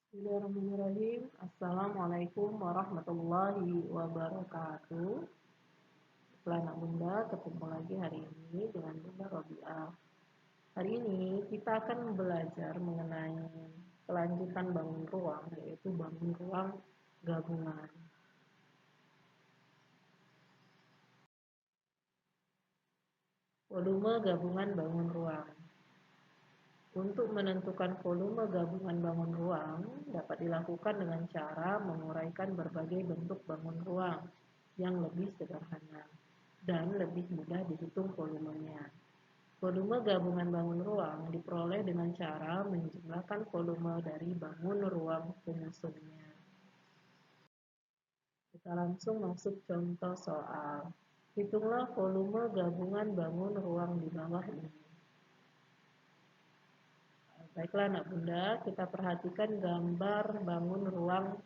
Bismillahirrahmanirrahim. Assalamualaikum warahmatullahi wabarakatuh. Setelah anak bunda ketemu lagi hari ini dengan Bunda Robiah. Hari ini kita akan belajar mengenai kelanjutan bangun ruang, yaitu bangun ruang gabungan. Volume gabungan bangun ruang. Untuk menentukan volume gabungan bangun ruang dapat dilakukan dengan cara menguraikan berbagai bentuk bangun ruang yang lebih sederhana dan lebih mudah dihitung volumenya. Volume gabungan bangun ruang diperoleh dengan cara menjumlahkan volume dari bangun ruang penyusunnya. Kita langsung masuk contoh soal. Hitunglah volume gabungan bangun ruang di bawah ini. Baiklah anak bunda, kita perhatikan gambar bangun ruang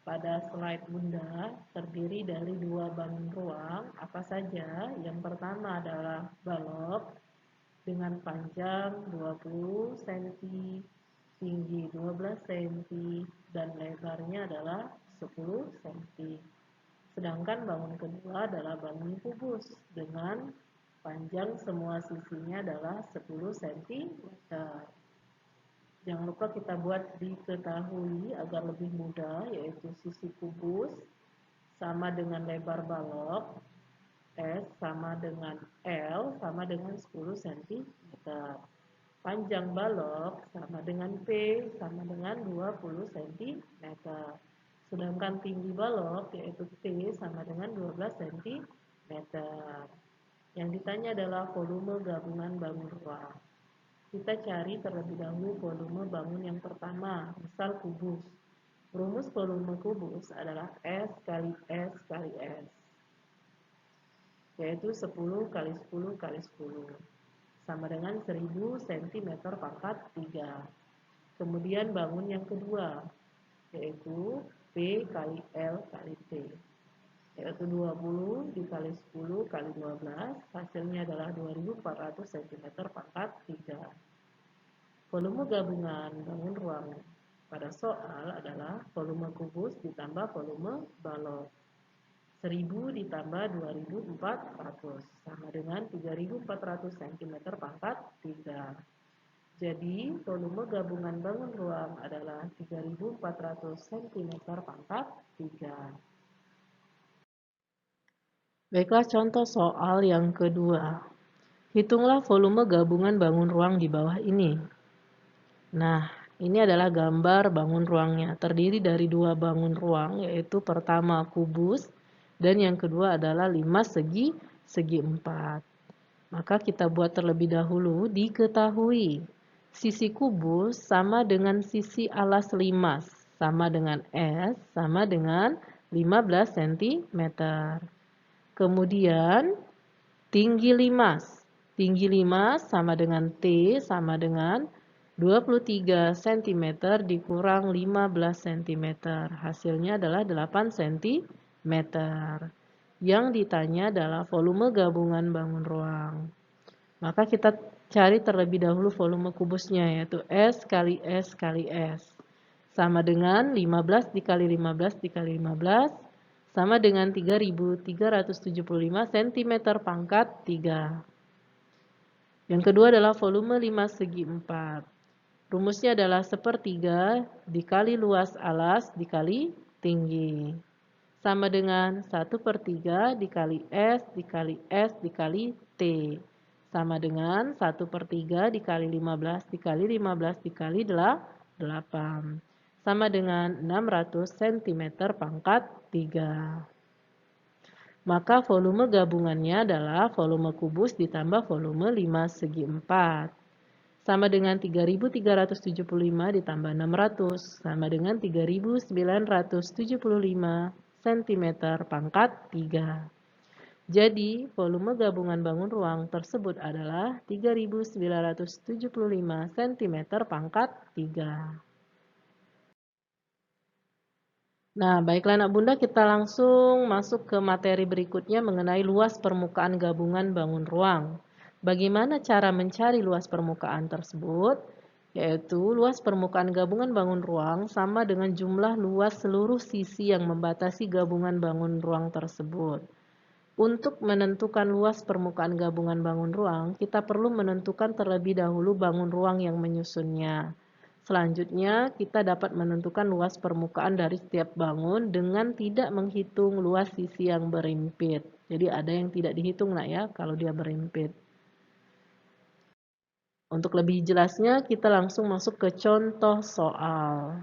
pada slide bunda terdiri dari dua bangun ruang. Apa saja? Yang pertama adalah balok dengan panjang 20 cm, tinggi 12 cm, dan lebarnya adalah 10 cm. Sedangkan bangun kedua adalah bangun kubus dengan panjang semua sisinya adalah 10 cm. Jangan lupa kita buat diketahui agar lebih mudah, yaitu sisi kubus sama dengan lebar balok, S sama dengan L sama dengan 10 cm. Panjang balok sama dengan P sama dengan 20 cm. Sedangkan tinggi balok yaitu T sama dengan 12 cm. Yang ditanya adalah volume gabungan bangun ruang. Kita cari terlebih dahulu volume bangun yang pertama, misal kubus. Rumus volume kubus adalah S kali S kali S, yaitu 10 kali 10 kali 10, sama dengan 1000 cm pangkat 3. Kemudian bangun yang kedua, yaitu P kali L kali T, yaitu 20 dikali 10 kali 12, hasilnya adalah 2400 cm pangkat 3. Volume gabungan bangun ruang pada soal adalah volume kubus ditambah volume balok. 1000 ditambah 2400 sama dengan 3400 cm pangkat 3. Jadi volume gabungan bangun ruang adalah 3400 cm pangkat 3. Baiklah contoh soal yang kedua. Hitunglah volume gabungan bangun ruang di bawah ini. Nah, ini adalah gambar bangun ruangnya. Terdiri dari dua bangun ruang, yaitu pertama kubus dan yang kedua adalah 5 segi 4. Maka kita buat terlebih dahulu. Diketahui sisi kubus sama dengan sisi alas limas, sama dengan S, sama dengan 15 cm. Kemudian tinggi limas. Tinggi limas sama dengan T sama dengan 23 cm dikurang 15 cm. Hasilnya adalah 8 cm. Yang ditanya adalah volume gabungan bangun ruang. Maka kita cari terlebih dahulu volume kubusnya, yaitu S kali S kali S. Sama dengan 15 dikali 15 dikali 15 sama dengan 3375 cm pangkat 3. Yang kedua adalah volume 5 segi 4. Rumusnya adalah sepertiga dikali luas alas dikali tinggi. Sama dengan 1/3 dikali S dikali S dikali T. Sama dengan 1/3 dikali 15 dikali 15 dikali 8. Sama dengan 600 cm pangkat 3. Maka volume gabungannya adalah volume kubus ditambah volume 5 segi 4. Sama dengan 3375 ditambah 600, sama dengan 3975 cm pangkat 3. Jadi, volume gabungan bangun ruang tersebut adalah 3975 cm pangkat 3. Nah, baiklah anak bunda, kita langsung masuk ke materi berikutnya mengenai luas permukaan gabungan bangun ruang. Bagaimana cara mencari luas permukaan tersebut? yaitu luas permukaan gabungan bangun ruang sama dengan jumlah luas seluruh sisi yang membatasi gabungan bangun ruang tersebut. Untuk menentukan luas permukaan gabungan bangun ruang, kita perlu menentukan terlebih dahulu bangun ruang yang menyusunnya. Selanjutnya, kita dapat menentukan luas permukaan dari setiap bangun dengan tidak menghitung luas sisi yang berimpit. Jadi ada yang tidak dihitung lah ya kalau dia berimpit. Untuk lebih jelasnya, kita langsung masuk ke contoh soal.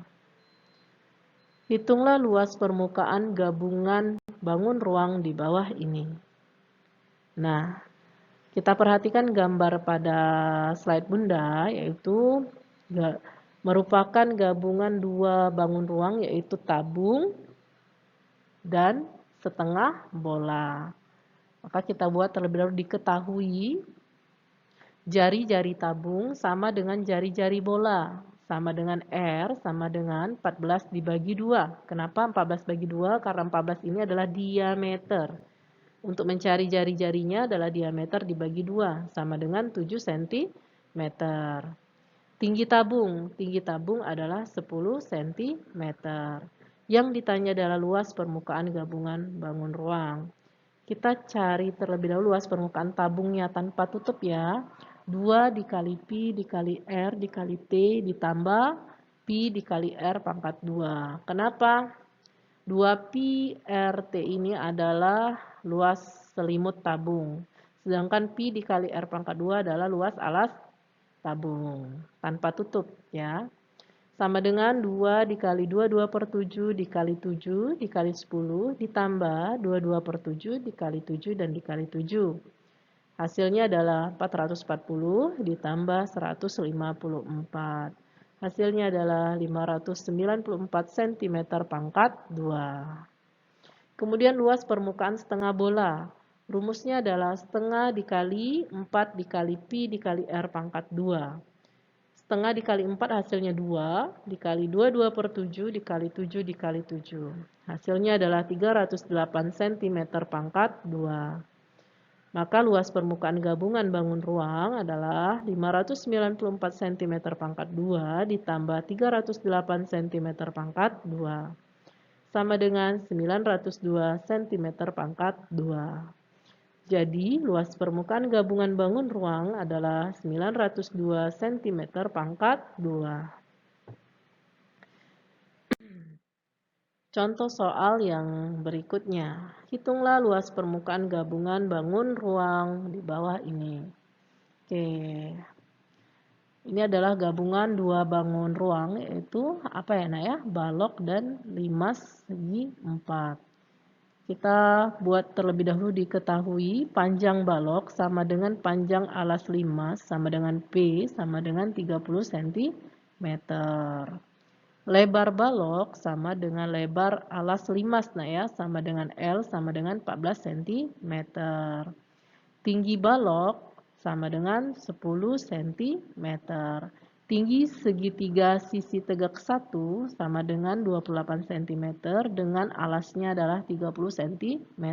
Hitunglah luas permukaan gabungan bangun ruang di bawah ini. Nah, kita perhatikan gambar pada slide Bunda, yaitu merupakan gabungan dua bangun ruang, yaitu tabung dan setengah bola. Maka kita buat terlebih dahulu diketahui jari-jari tabung sama dengan jari-jari bola. Sama dengan R sama dengan 14 dibagi 2. Kenapa 14 bagi 2? Karena 14 ini adalah diameter. Untuk mencari jari-jarinya adalah diameter dibagi 2. Sama dengan 7 cm. Tinggi tabung adalah 10 cm. Yang ditanya adalah luas permukaan gabungan bangun ruang. Kita cari terlebih dahulu luas permukaan tabungnya tanpa tutup ya. 2 dikali Pi dikali R dikali T ditambah Pi dikali R pangkat 2. Kenapa? 2 Pi RT ini adalah luas selimut tabung. Sedangkan Pi dikali R pangkat 2 adalah luas alas tabung. Tanpa tutup ya. Sama dengan 2 dikali 2, 2 per 7 dikali 7 dikali 10 ditambah 22 per 7 dikali 7 dan dikali 7. Hasilnya adalah 440 ditambah 154. Hasilnya adalah 594 cm pangkat 2. Kemudian luas permukaan setengah bola. Rumusnya adalah setengah dikali 4 dikali Pi dikali R pangkat 2. Setengah dikali 4 hasilnya 2, dikali 2, 2 per 7, dikali 7, dikali 7. Hasilnya adalah 308 cm pangkat 2. Maka luas permukaan gabungan bangun ruang adalah 594 cm pangkat 2 ditambah 308 cm pangkat 2. Sama dengan 902 cm pangkat 2. Jadi, luas permukaan gabungan bangun ruang adalah 902 cm pangkat 2. Contoh soal yang berikutnya. Hitunglah luas permukaan gabungan bangun ruang di bawah ini. Oke. Ini adalah gabungan dua bangun ruang, yaitu apa ya, Nak ya? Balok dan limas segi 4. Kita buat terlebih dahulu diketahui panjang balok sama dengan panjang alas limas sama dengan P sama dengan 30 cm. Lebar balok sama dengan lebar alas limas, nah ya, sama dengan L sama dengan 14 cm. Tinggi balok sama dengan 10 cm. Tinggi segitiga sisi tegak 1 sama dengan 28 cm dengan alasnya adalah 30 cm.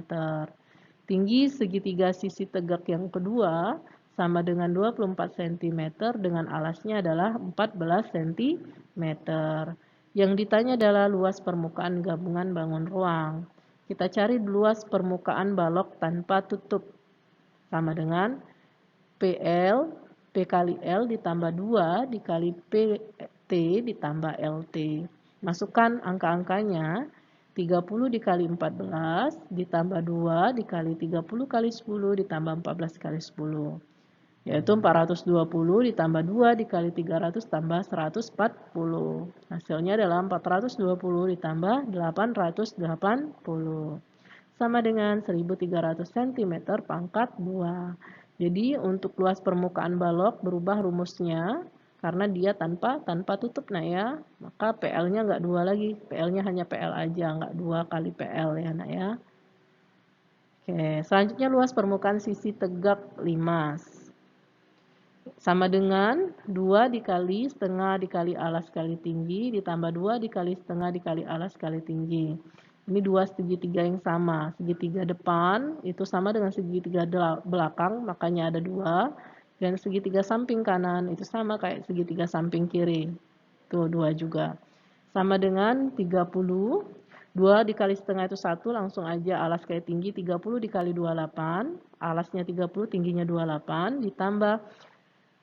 Tinggi segitiga sisi tegak yang kedua sama dengan 24 cm dengan alasnya adalah 14 cm. Yang ditanya adalah luas permukaan gabungan bangun ruang. Kita cari luas permukaan balok tanpa tutup. Sama dengan PL, P kali L ditambah 2 dikali PT ditambah LT. Masukkan angka-angkanya. 30 dikali 14 ditambah 2 dikali 30 kali 10 ditambah 14 kali 10. Yaitu 420 ditambah 2 dikali 300 tambah 140. Hasilnya adalah 420 ditambah 880. Sama dengan 1300 cm pangkat 2. Jadi untuk luas permukaan balok berubah rumusnya karena dia tanpa tutup, nah ya. Maka PL-nya nggak 2 lagi, PL-nya hanya PL aja, nggak 2 kali PL ya, nah ya. Oke, selanjutnya luas permukaan sisi tegak limas. Sama dengan 2 dikali setengah dikali alas kali tinggi ditambah 2 dikali setengah dikali alas kali tinggi. Ini dua segitiga yang sama. Segitiga depan itu sama dengan segitiga belakang, makanya ada 2. Dan segitiga samping kanan itu sama kayak segitiga samping kiri. Tuh, 2 juga. Sama dengan 30. 2 dikali setengah itu 1, langsung aja alas kayak tinggi. 30 dikali 28, alasnya 30, tingginya 28, ditambah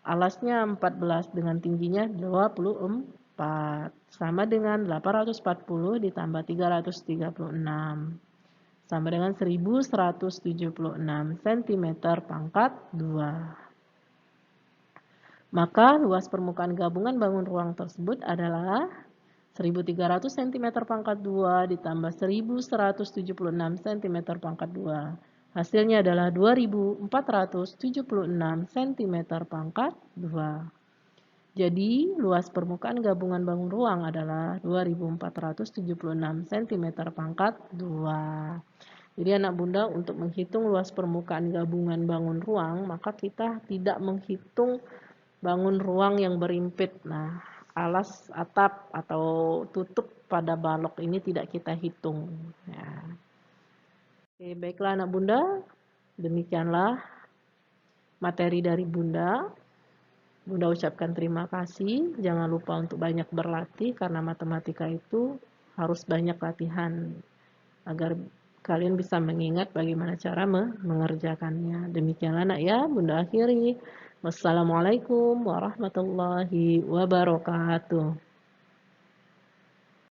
alasnya 14 dengan tingginya 24. Sama dengan 840 ditambah 336. Sama dengan 1176 cm pangkat 2. Maka luas permukaan gabungan bangun ruang tersebut adalah 1300 cm pangkat 2 ditambah 1176 cm pangkat 2. Hasilnya adalah 2476 cm pangkat 2. Jadi, luas permukaan gabungan bangun ruang adalah 2476 cm pangkat 2. Jadi anak bunda untuk menghitung luas permukaan gabungan bangun ruang, maka kita tidak menghitung bangun ruang yang berimpit. Nah, alas atap atau tutup pada balok ini tidak kita hitung. Ya. Oke, baiklah anak bunda, demikianlah materi dari bunda. Bunda ucapkan terima kasih. Jangan lupa untuk banyak berlatih karena matematika itu harus banyak latihan agar kalian bisa mengingat bagaimana cara mengerjakannya. Demikianlah nak ya, bunda akhiri. Wassalamualaikum warahmatullahi wabarakatuh.